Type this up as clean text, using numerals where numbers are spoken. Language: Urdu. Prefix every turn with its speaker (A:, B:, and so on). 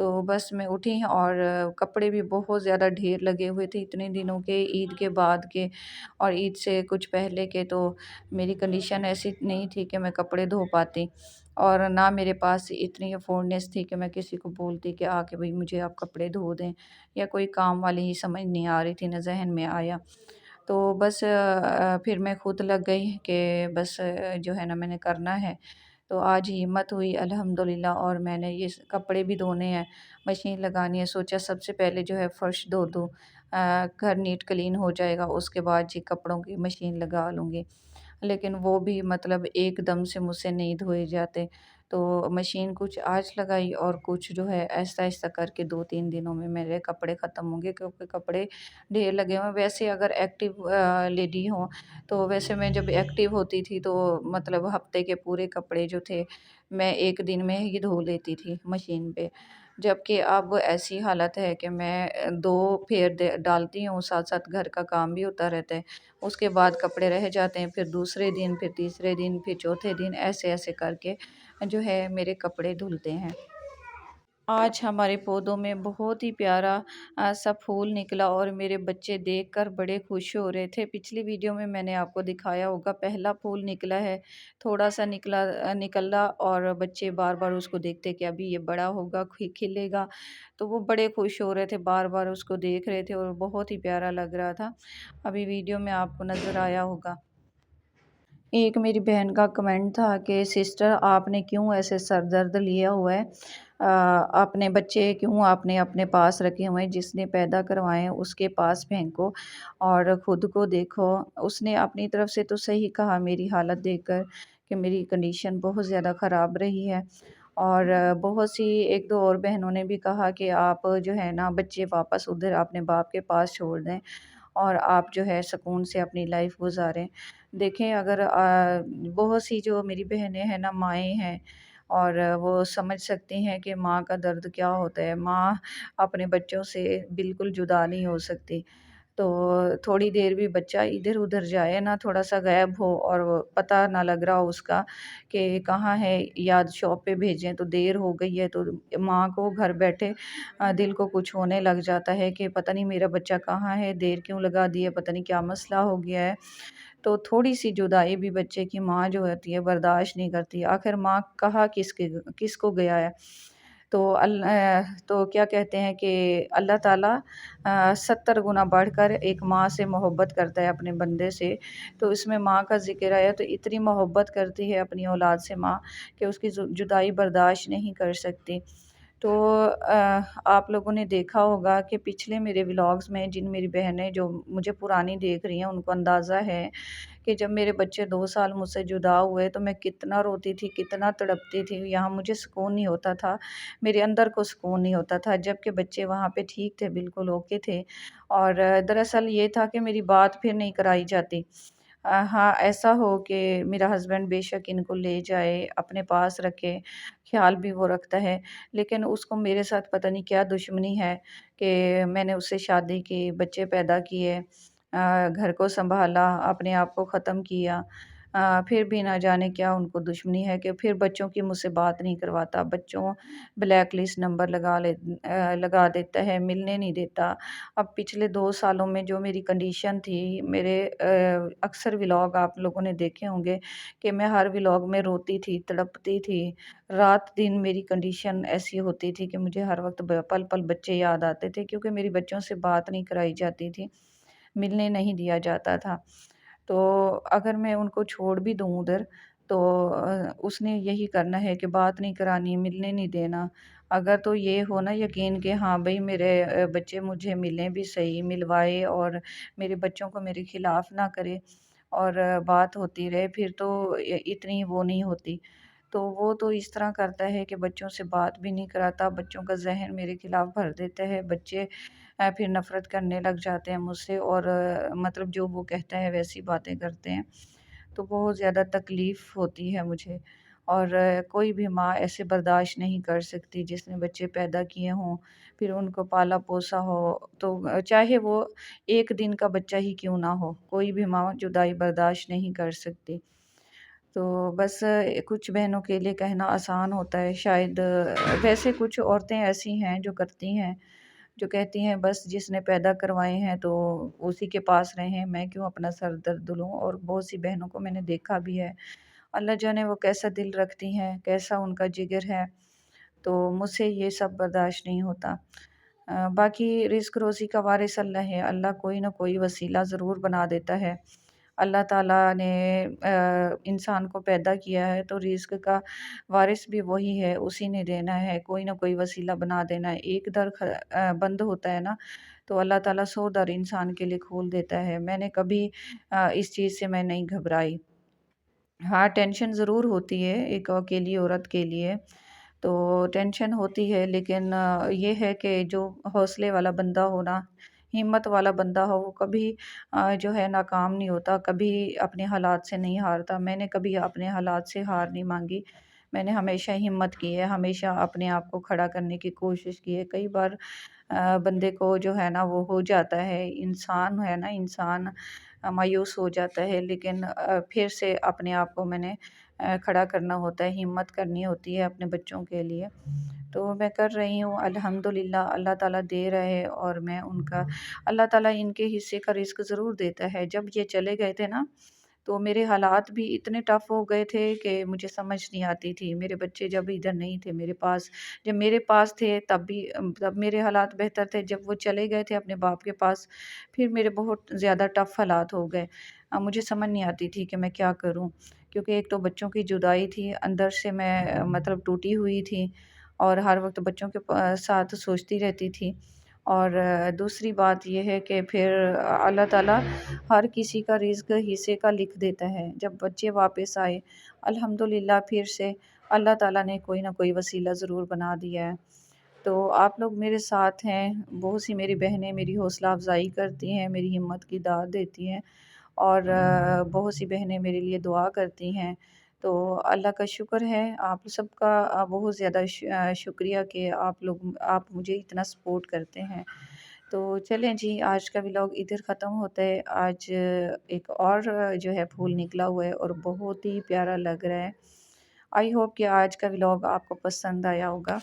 A: تو بس میں اٹھی اور کپڑے بھی بہت زیادہ ڈھیر لگے ہوئے تھے اتنے دنوں کے، عید کے بعد کے اور عید سے کچھ پہلے کے، تو میری کنڈیشن ایسی نہیں تھی کہ میں کپڑے دھو پاتی، اور نہ میرے پاس اتنی افورڈنیس تھی کہ میں کسی کو بولتی کہ آ کے بھئی مجھے آپ کپڑے دھو دیں، یا کوئی کام والی ہی سمجھ نہیں آ رہی تھی، نہ ذہن میں آیا۔ تو بس پھر میں خود لگ گئی کہ بس جو ہے نا میں نے کرنا ہے۔ تو آج ہمت ہوئی الحمدللہ، اور میں نے یہ کپڑے بھی دھونے ہیں، مشین لگانی ہے، سوچا سب سے پہلے جو ہے فرش دھو دوں، گھر نیٹ کلین ہو جائے گا، اس کے بعد جی کپڑوں کی مشین لگا لوں گی۔ لیکن وہ بھی مطلب ایک دم سے مجھ سے نہیں دھوئے جاتے، تو مشین کچھ آج لگائی اور کچھ جو ہے آہستہ آہستہ کر کے 2 3 دنوں میں میرے کپڑے ختم ہوں گے، کیونکہ کپڑے ڈھیر لگے ہوئے ہیں۔ ویسے اگر ایکٹیو لیڈی ہوں تو ویسے میں جب ایکٹیو ہوتی تھی تو مطلب ہفتے کے پورے کپڑے جو تھے میں ایک دن میں ہی دھو لیتی تھی مشین پہ، جبکہ اب ایسی حالت ہے کہ میں 2 پھیر ڈالتی ہوں، ساتھ ساتھ گھر کا کام بھی ہوتا رہتا ہے، اس کے بعد کپڑے رہ جاتے ہیں، پھر دوسرے دن، پھر تیسرے دن، پھر چوتھے دن، ایسے ایسے کر کے جو ہے میرے کپڑے دھلتے ہیں۔ آج ہمارے پودوں میں بہت ہی پیارا سا پھول نکلا، اور میرے بچے دیکھ کر بڑے خوش ہو رہے تھے۔ پچھلی ویڈیو میں میں نے آپ کو دکھایا ہوگا، پہلا پھول نکلا ہے، تھوڑا سا نکلا اور بچے بار بار اس کو دیکھتے کہ ابھی یہ بڑا ہوگا، کھلے گا، تو وہ بڑے خوش ہو رہے تھے، بار بار اس کو دیکھ رہے تھے اور بہت ہی پیارا لگ رہا تھا۔ ابھی ویڈیو میں آپ کو نظر آیا ہوگا۔ ایک میری بہن کا کمنٹ تھا کہ سسٹر آپ نے کیوں ایسے سر درد لیا ہوا ہے، اپنے بچے کیوں آپ نے اپنے پاس رکھے ہوئے ہیں، جس نے پیدا کروائے ہیں اس کے پاس پھینکو اور خود کو دیکھو۔ اس نے اپنی طرف سے تو صحیح کہا میری حالت دیکھ کر کہ میری کنڈیشن بہت زیادہ خراب رہی ہے، اور بہت سی ایک دو اور بہنوں نے بھی کہا کہ آپ جو ہے نا بچے واپس ادھر اپنے باپ کے پاس چھوڑ دیں اور آپ جو ہے سکون سے اپنی لائف گزاریں۔ دیکھیں اگر بہت سی جو میری بہنیں ہیں نا مائیں ہیں، اور وہ سمجھ سکتی ہیں کہ ماں کا درد کیا ہوتا ہے، ماں اپنے بچوں سے بالکل جدا نہیں ہو سکتی۔ تو تھوڑی دیر بھی بچہ ادھر ادھر جائے نا، تھوڑا سا غائب ہو اور وہ پتہ نہ لگ رہا ہو اس کا کہ کہاں ہے، یا شاپ پہ بھیجیں تو دیر ہو گئی ہے، تو ماں کو گھر بیٹھے دل کو کچھ ہونے لگ جاتا ہے کہ پتہ نہیں میرا بچہ کہاں ہے، دیر کیوں لگا دی ہے، پتہ نہیں کیا مسئلہ ہو گیا ہے۔ تو تھوڑی سی جدائی بھی بچے کی ماں جو ہوتی ہے برداشت نہیں کرتی، آخر ماں کہا کس کو گیا ہے۔ تو کیا کہتے ہیں کہ اللہ تعالیٰ 70 گنا بڑھ کر ایک ماں سے محبت کرتا ہے اپنے بندے سے، تو اس میں ماں کا ذکر آیا تو اتنی محبت کرتی ہے اپنی اولاد سے ماں کہ اس کی جدائی برداشت نہیں کر سکتی۔ تو آپ لوگوں نے دیکھا ہوگا کہ پچھلے میرے ولاگز میں جن میری بہنیں جو مجھے پرانی دیکھ رہی ہیں ان کو اندازہ ہے کہ جب میرے بچے 2 سال مجھ سے جدا ہوئے تو میں کتنا روتی تھی، کتنا تڑپتی تھی، یہاں مجھے سکون نہیں ہوتا تھا، میرے اندر کو سکون نہیں ہوتا تھا، جبکہ بچے وہاں پہ ٹھیک تھے، بالکل اوکے تھے، اور دراصل یہ تھا کہ میری بات پھر نہیں کرائی جاتی۔ ہاں ایسا ہو کہ میرا ہسبینڈ بے شک ان کو لے جائے، اپنے پاس رکھے، خیال بھی وہ رکھتا ہے، لیکن اس کو میرے ساتھ پتہ نہیں کیا دشمنی ہے کہ میں نے اس سے شادی کی، بچے پیدا کیے، گھر کو سنبھالا، اپنے آپ کو ختم کیا، پھر بھی نہ جانے کیا ان کو دشمنی ہے کہ پھر بچوں کی مجھ سے بات نہیں کرواتا، بچوں بلیک لسٹ نمبر لگا دیتا ہے، ملنے نہیں دیتا۔ اب پچھلے 2 سالوں میں جو میری کنڈیشن تھی، میرے اکثر ولاگ آپ لوگوں نے دیکھے ہوں گے کہ میں ہر ولاگ میں روتی تھی، تڑپتی تھی، رات دن میری کنڈیشن ایسی ہوتی تھی کہ مجھے ہر وقت پل پل بچے یاد آتے تھے، کیونکہ میری بچوں سے بات نہیں کرائی جاتی تھی، ملنے نہیں دیا جاتا تھا۔ تو اگر میں ان کو چھوڑ بھی دوں ادھر تو اس نے یہی کرنا ہے کہ بات نہیں کرانی، ملنے نہیں دینا۔ اگر تو یہ ہونا یقین کہ ہاں بھئی میرے بچے مجھے ملیں بھی صحیح، ملوائے اور میرے بچوں کو میرے خلاف نہ کرے اور بات ہوتی رہے، پھر تو اتنی وہ نہیں ہوتی۔ تو وہ تو اس طرح کرتا ہے کہ بچوں سے بات بھی نہیں کراتا، بچوں کا ذہن میرے خلاف بھر دیتا ہے، بچے پھر نفرت کرنے لگ جاتے ہیں مجھ سے، اور مطلب جو وہ کہتا ہے ویسی باتیں کرتے ہیں، تو بہت زیادہ تکلیف ہوتی ہے مجھے، اور کوئی بھی ماں ایسے برداشت نہیں کر سکتی جس نے بچے پیدا کیے ہوں، پھر ان کو پالا پوسا ہو، تو چاہے وہ ایک دن کا بچہ ہی کیوں نہ ہو، کوئی بھی ماں جدائی برداشت نہیں کر سکتی۔ تو بس کچھ بہنوں کے لیے کہنا آسان ہوتا ہے شاید، ویسے کچھ عورتیں ایسی ہیں جو کرتی ہیں، جو کہتی ہیں بس جس نے پیدا کروائے ہیں تو اسی کے پاس رہیں، میں کیوں اپنا سر درد لوں۔ اور بہت سی بہنوں کو میں نے دیکھا بھی ہے، اللہ جانے وہ کیسا دل رکھتی ہیں، کیسا ان کا جگر ہے، تو مجھ سے یہ سب برداشت نہیں ہوتا۔ باقی رزق روزی کا وارث اللہ ہے، اللہ کوئی نہ کوئی وسیلہ ضرور بنا دیتا ہے۔ اللہ تعالیٰ نے انسان کو پیدا کیا ہے تو رزق کا وارث بھی وہی ہے، اسی نے دینا ہے، کوئی نہ کوئی وسیلہ بنا دینا ہے۔ ایک در بند ہوتا ہے نا، تو اللہ تعالیٰ 100 در انسان کے لیے کھول دیتا ہے۔ میں نے کبھی اس چیز سے میں نہیں گھبرائی۔ ہاں ٹینشن ضرور ہوتی ہے ایک اکیلی عورت کے لیے، تو ٹینشن ہوتی ہے، لیکن یہ ہے کہ جو حوصلے والا بندہ ہو نا، ہمت والا بندہ ہو، وہ کبھی جو ہے ناکام نہیں ہوتا، کبھی اپنے حالات سے نہیں ہارتا۔ میں نے کبھی اپنے حالات سے ہار نہیں مانگی، میں نے ہمیشہ ہمت کی ہے، ہمیشہ اپنے آپ کو کھڑا کرنے کی کوشش کی ہے۔ کئی بار بندے کو جو ہے نا وہ ہو جاتا ہے، انسان ہے نا، انسان مایوس ہو جاتا ہے، لیکن پھر سے اپنے آپ کو میں نے کھڑا کرنا ہوتا ہے، ہمت کرنی ہوتی ہے اپنے بچوں کے لیے۔ تو میں کر رہی ہوں الحمدللہ، اللہ تعالیٰ دے رہے ہیں، اور میں ان کا، اللہ تعالیٰ ان کے حصے کا رزق ضرور دیتا ہے۔ جب یہ چلے گئے تھے نا، تو میرے حالات بھی اتنے ٹف ہو گئے تھے کہ مجھے سمجھ نہیں آتی تھی۔ میرے بچے جب ادھر نہیں تھے میرے پاس، جب میرے پاس تھے تب میرے حالات بہتر تھے، جب وہ چلے گئے تھے اپنے باپ کے پاس، پھر میرے بہت زیادہ ٹف حالات ہو گئے۔ اب مجھے سمجھ نہیں آتی تھی کہ میں کیا کروں، کیونکہ ایک تو بچوں کی جدائی تھی، اندر سے میں مطلب ٹوٹی ہوئی تھی، اور ہر وقت بچوں کے ساتھ سوچتی رہتی تھی۔ اور دوسری بات یہ ہے کہ پھر اللہ تعالیٰ ہر کسی کا رزق حصے کا لکھ دیتا ہے۔ جب بچے واپس آئے الحمدللہ، پھر سے اللہ تعالیٰ نے کوئی نہ کوئی وسیلہ ضرور بنا دیا ہے۔ تو آپ لوگ میرے ساتھ ہیں، بہت سی میری بہنیں میری حوصلہ افزائی کرتی ہیں، میری ہمت کی داد دیتی ہیں، اور بہت سی بہنیں میرے لیے دعا کرتی ہیں۔ تو اللہ کا شکر ہے، آپ سب کا بہت زیادہ شکریہ کہ آپ مجھے اتنا سپورٹ کرتے ہیں۔ تو چلیں جی، آج کا ولاگ ادھر ختم ہوتا ہے۔ آج ایک اور جو ہے پھول نکلا ہوا ہے اور بہت ہی پیارا لگ رہا ہے۔ آئی ہوپ کہ آج کا ولاگ آپ کو پسند آیا ہوگا۔